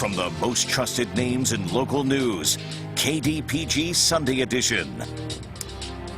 From the most trusted names in local news, KDPG Sunday Edition.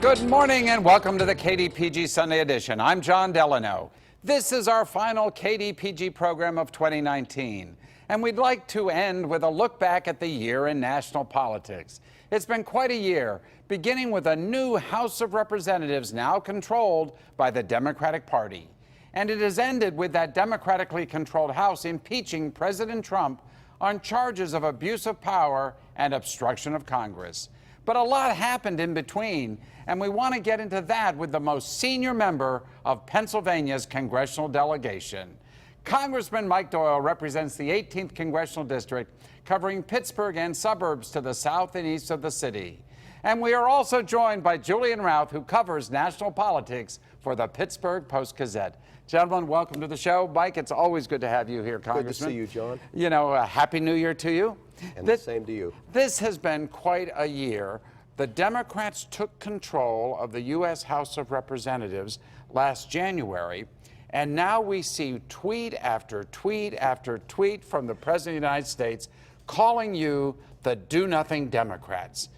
Good morning and welcome to the KDPG Sunday Edition. I'm John Delano. This is our final KDPG program of 2019, and we'd like to end with a look back at the year in national politics. It's been quite a year, beginning with a new House of Representatives now controlled by the Democratic Party. And it has ended with that democratically controlled House impeaching President Trump on charges of abuse of power and obstruction of Congress. But a lot happened in between, and we want to get into that with the most senior member of Pennsylvania's congressional delegation. Congressman Mike Doyle represents the 18th Congressional District, covering Pittsburgh and suburbs to the south and east of the city. And we are also joined by Julian Routh, who covers national politics for the Pittsburgh Post-Gazette. Gentlemen, welcome to the show. Mike, it's always good to have you here, Congressman. Good to see you, John. You know, Happy New Year to you. And the same to you. This has been quite a year. The Democrats took control of the U.S. House of Representatives last January, and now we see tweet after tweet after tweet from the President of the United States calling you the do-nothing Democrats.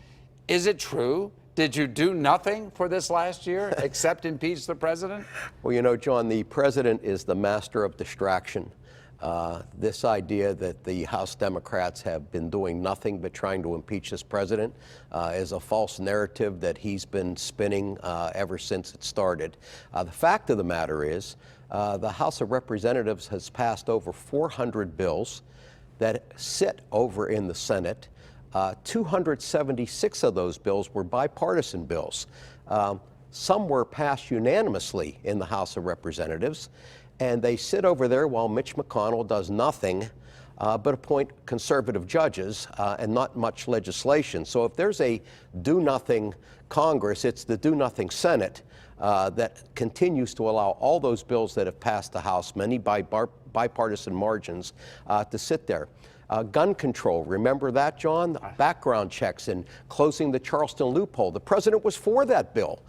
Is it true? Did you do nothing for this last year except impeach the president? Well, you know, John, the president is the master of distraction. This idea that the House Democrats have been doing nothing but trying to impeach this president is a false narrative that he's been spinning ever since it started. The fact of the matter is the House of Representatives has passed over 400 bills that sit over in the Senate. 276 of those bills were bipartisan bills. Some were passed unanimously in the House of Representatives, and they sit over there while Mitch McConnell does nothing but appoint conservative judges and not much legislation. So if there's a do-nothing Congress, it's the do-nothing Senate that continues to allow all those bills that have passed the House, many by bipartisan margins, to sit there. Gun control, remember that, John? Background checks and closing the Charleston loophole. The president was for that bill,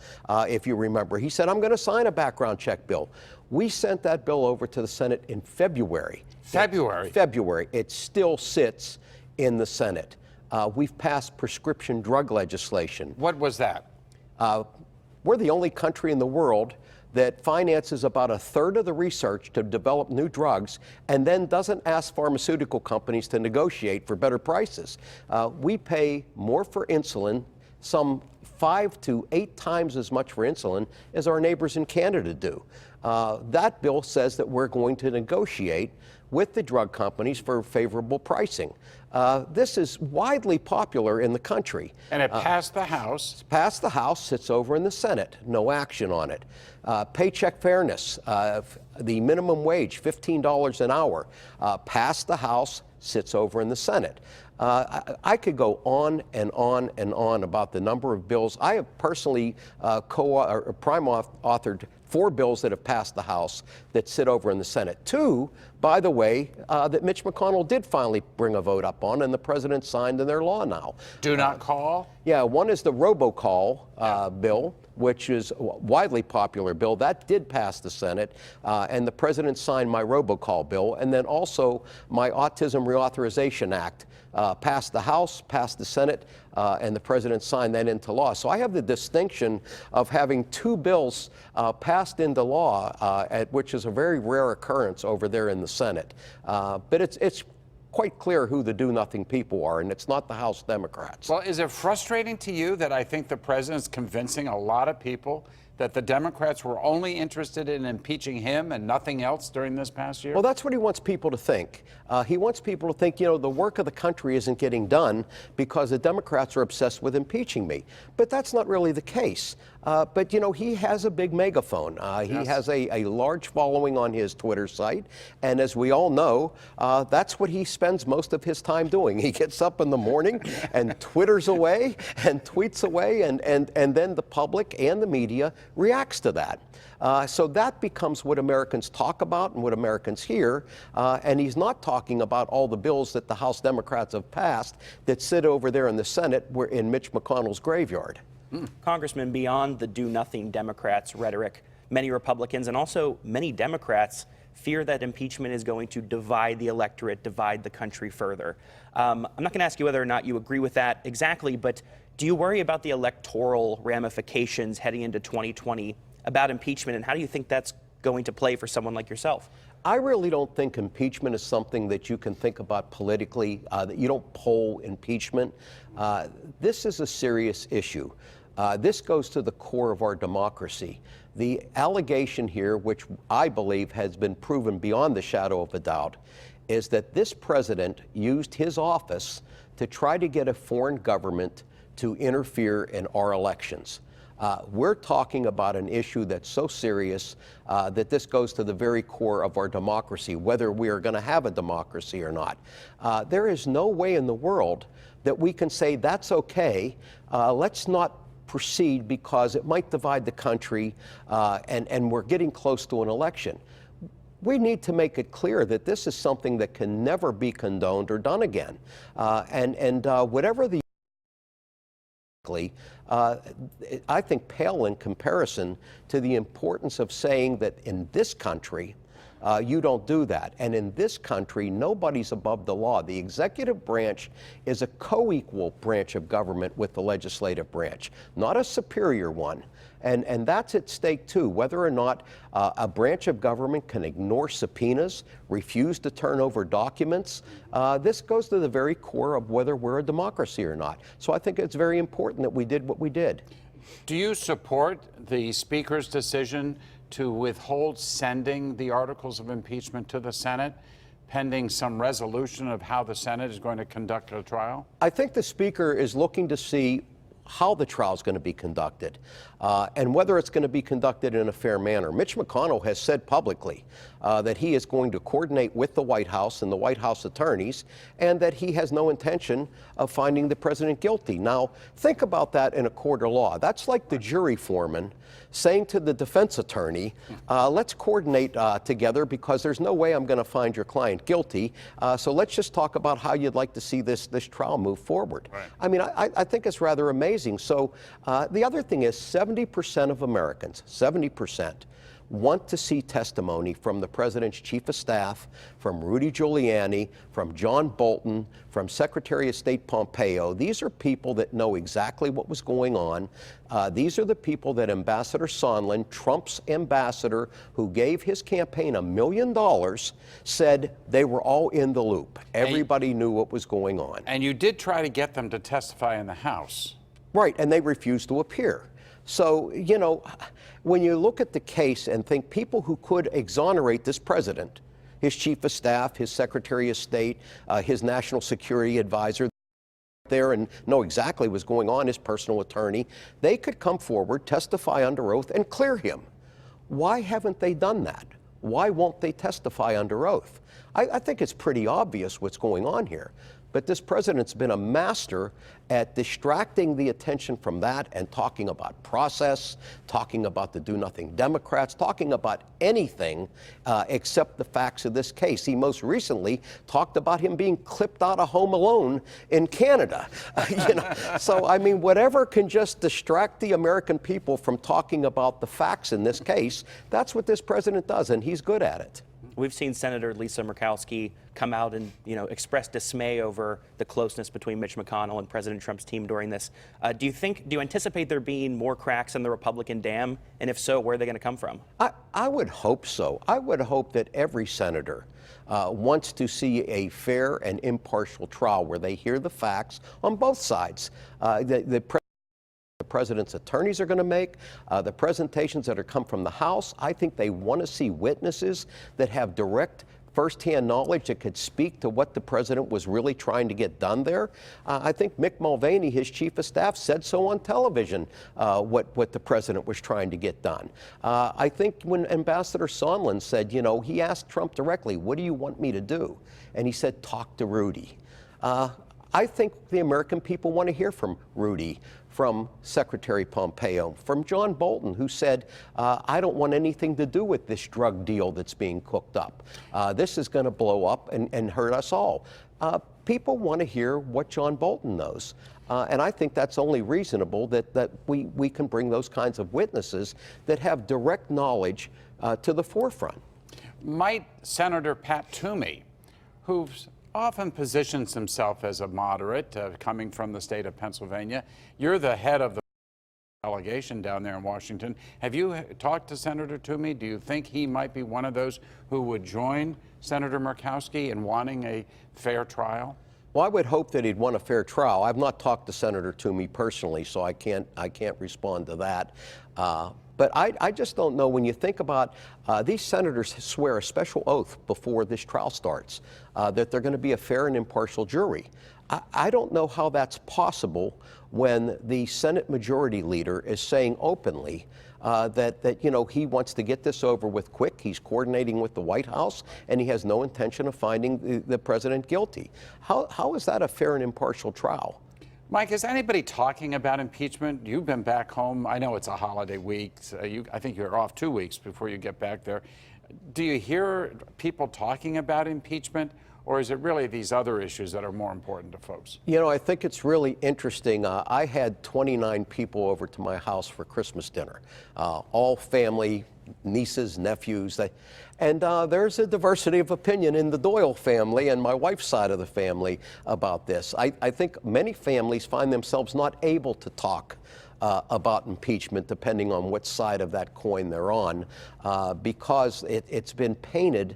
if you remember. He said, I'm going to sign a background check bill. We sent that bill over to the Senate in February. February. It still sits in the Senate. We've passed prescription drug legislation. What was that? We're the only country in the world that finances about a third of the research to develop new drugs and then doesn't ask pharmaceutical companies to negotiate for better prices. We pay more for insulin, some 5 to 8 times as much for insulin as our neighbors in Canada do. That bill says that we're going to negotiate with the drug companies for favorable pricing. This is widely popular in the country. And it passed the House. It's passed the House, sits over in the Senate, no action on it. Paycheck fairness, the minimum wage, $15 an hour, passed the House, sits over in the Senate. I could go on and on and on about the number of bills. I have personally prime authored 4 bills that have passed the House that sit over in the Senate. 2, by the way, that Mitch McConnell did finally bring a vote up on, and the president signed in their law now. Do not call? Yeah, one is the robocall bill, which is a widely popular bill. That did pass the Senate, and the president signed my robocall bill. And then also my Autism Reauthorization Act passed the House, passed the Senate, and the president signed that into law. So I have the distinction of having 2 bills passed into law, which is a very rare occurrence over there in the Senate. But it's quite clear who the do-nothing people are, and it's not the House Democrats. Well, is it frustrating to you that I think the president's convincing a lot of people that the Democrats were only interested in impeaching him and nothing else during this past year? Well, that's what he wants people to think. He wants people to think, you know, the work of the country isn't getting done because the Democrats are obsessed with impeaching me. But that's not really the case. But, you know, he has a big megaphone. He has a large following on his Twitter site. And as we all know, that's what he spends most of his time doing. He gets up in the morning and Twitters away and tweets away, and then the public and the media reacts to that. So that becomes what Americans talk about and what Americans hear. And he's not talking about all the bills that the House Democrats have passed that sit over there in the Senate, where in Mitch McConnell's graveyard. Congressman, beyond the do-nothing Democrats rhetoric, many Republicans and also many Democrats fear that impeachment is going to divide the electorate, divide the country further. I'm not going to ask you whether or not you agree with that exactly, but do you worry about the electoral ramifications heading into 2020 about impeachment, and how do you think that's going to play for someone like yourself? I really don't think impeachment is something that you can think about politically, that you don't poll impeachment. This is a serious issue. This goes to the core of our democracy. The allegation here, which I believe has been proven beyond the shadow of a doubt, is that this president used his office to try to get a foreign government to interfere in our elections. We're talking about an issue that's so serious that this goes to the very core of our democracy, whether we are going to have a democracy or not. There is no way in the world that we can say that's okay, let's not proceed because it might divide the country and we're getting close to an election. We need to make it clear that this is something that can never be condoned or done again. Whatever the I think pale in comparison to the importance of saying that in this country, you don't do that. And in this country, nobody's above the law. The executive branch is a co-equal branch of government with the legislative branch, not a superior one. And that's at stake too, whether or not a branch of government can ignore subpoenas, refuse to turn over documents. This goes to the very core of whether we're a democracy or not. So I think it's very important that we did what we did. Do you support the Speaker's decision to withhold sending the articles of impeachment to the Senate, pending some resolution of how the Senate is going to conduct a trial? I think the Speaker is looking to see how the trial is going to be conducted and whether it's going to be conducted in a fair manner. Mitch McConnell has said publicly that he is going to coordinate with the White House and the White House attorneys, and that he has no intention of finding the president guilty. Now, think about that in a court of law. That's like the jury foreman saying to the defense attorney, let's coordinate together because there's no way I'm going to find your client guilty. So let's just talk about how you'd like to see this trial move forward. Right. I mean, I think it's rather amazing. So the other thing is 70% of Americans, 70%, want to see testimony from the president's chief of staff, from Rudy Giuliani, from John Bolton, from Secretary of State Pompeo. These are people that know exactly what was going on. These are the people that Ambassador Sondland, Trump's ambassador, who gave his campaign $1 million, said they were all in the loop. Everybody knew what was going on. And you did try to get them to testify in the House. Right, and they refused to appear. So, you know, when you look at the case and think people who could exonerate this president, his chief of staff, his secretary of state, his national security advisor there and know exactly what's going on, his personal attorney, they could come forward, testify under oath, and clear him. Why haven't they done that? Why won't they testify under oath? I think it's pretty obvious what's going on here. But this president's been a master at distracting the attention from that and talking about process, talking about the do-nothing Democrats, talking about anything except the facts of this case. He most recently talked about him being clipped out of Home Alone in Canada. So, I mean, whatever can just distract the American people from talking about the facts in this case, that's what this president does, and he's good at it. We've seen Senator Lisa Murkowski come out and, express dismay over the closeness between Mitch McConnell and President Trump's team during this. Do you anticipate there being more cracks in the Republican dam? And if so, where are they going to come from? I would hope so. I would hope that every senator wants to see a fair and impartial trial where they hear the facts on both sides. The president's attorneys are going to make, the presentations that are come from the House. I think they want to see witnesses that have direct firsthand knowledge that could speak to what the president was really trying to get done there. I think Mick Mulvaney, his chief of staff, said so on television, what the president was trying to get done. I think when Ambassador Sondland said, he asked Trump directly, what do you want me to do? And he said, talk to Rudy. I think the American people want to hear from Rudy, from Secretary Pompeo, from John Bolton, who said, I don't want anything to do with this drug deal that's being cooked up. This is going to blow up and hurt us all. People want to hear what John Bolton knows. And I think that's only reasonable that we can bring those kinds of witnesses that have direct knowledge to the forefront. might Senator Pat Toomey, who's often positions himself as a moderate, coming from the state of Pennsylvania, you're the head of the delegation down there in Washington. Have you talked to Senator Toomey? Do you think he might be one of those who would join Senator Murkowski in wanting a fair trial? Well, I would hope that he'd want a fair trial. I've not talked to Senator Toomey personally, so I can't respond to that. But I just don't know. When you think about these senators swear a special oath before this trial starts that they're going to be a fair and impartial jury. I don't know how that's possible when the Senate Majority Leader is saying openly that you know, he wants to get this over with quick. He's coordinating with the White House, and he has no intention of finding the president guilty. How is that a fair and impartial trial? Mike, is anybody talking about impeachment? You've been back home. I know it's a holiday week. So I think you're off 2 weeks before you get back there. Do you hear people talking about impeachment, or is it really these other issues that are more important to folks? You know, I think it's really interesting. I had 29 people over to my house for Christmas dinner, all family, nieces, nephews. And there's a diversity of opinion in the Doyle family and my wife's side of the family about this. I think many families find themselves not able to talk about impeachment, depending on what side of that coin they're on, because it's been painted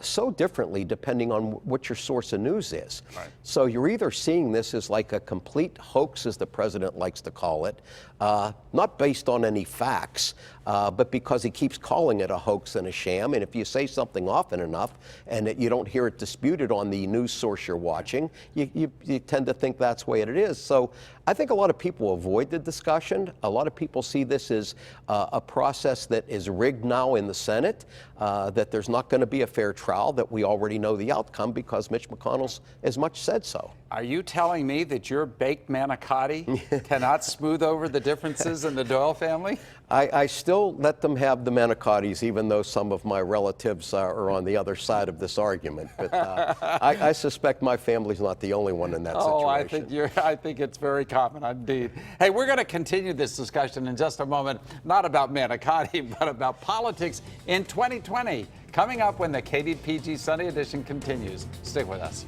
so differently depending on what your source of news is. Right. So you're either seeing this as like a complete hoax, as the president likes to call it, not based on any facts, but because he keeps calling it a hoax and a sham. And if you say something often enough and you don't hear it disputed on the news source you're watching, you tend to think that's the way it is. So I think a lot of people avoid the discussion. A lot of people see this as a process that is rigged now in the Senate, that there's not going to be a fair trial, that we already know the outcome because Mitch McConnell's as much said so. Are you telling me that your baked manicotti cannot smooth over the differences in the Doyle family? I still let them have the manicottis, even though some of my relatives are on the other side of this argument. But I suspect my family's not the only one in that situation. Oh, I think it's very common indeed. Hey, we're going to continue this discussion in just a moment, not about manicotti, but about politics in 2020. Coming up when the KDPG Sunday Edition continues. Stick with us.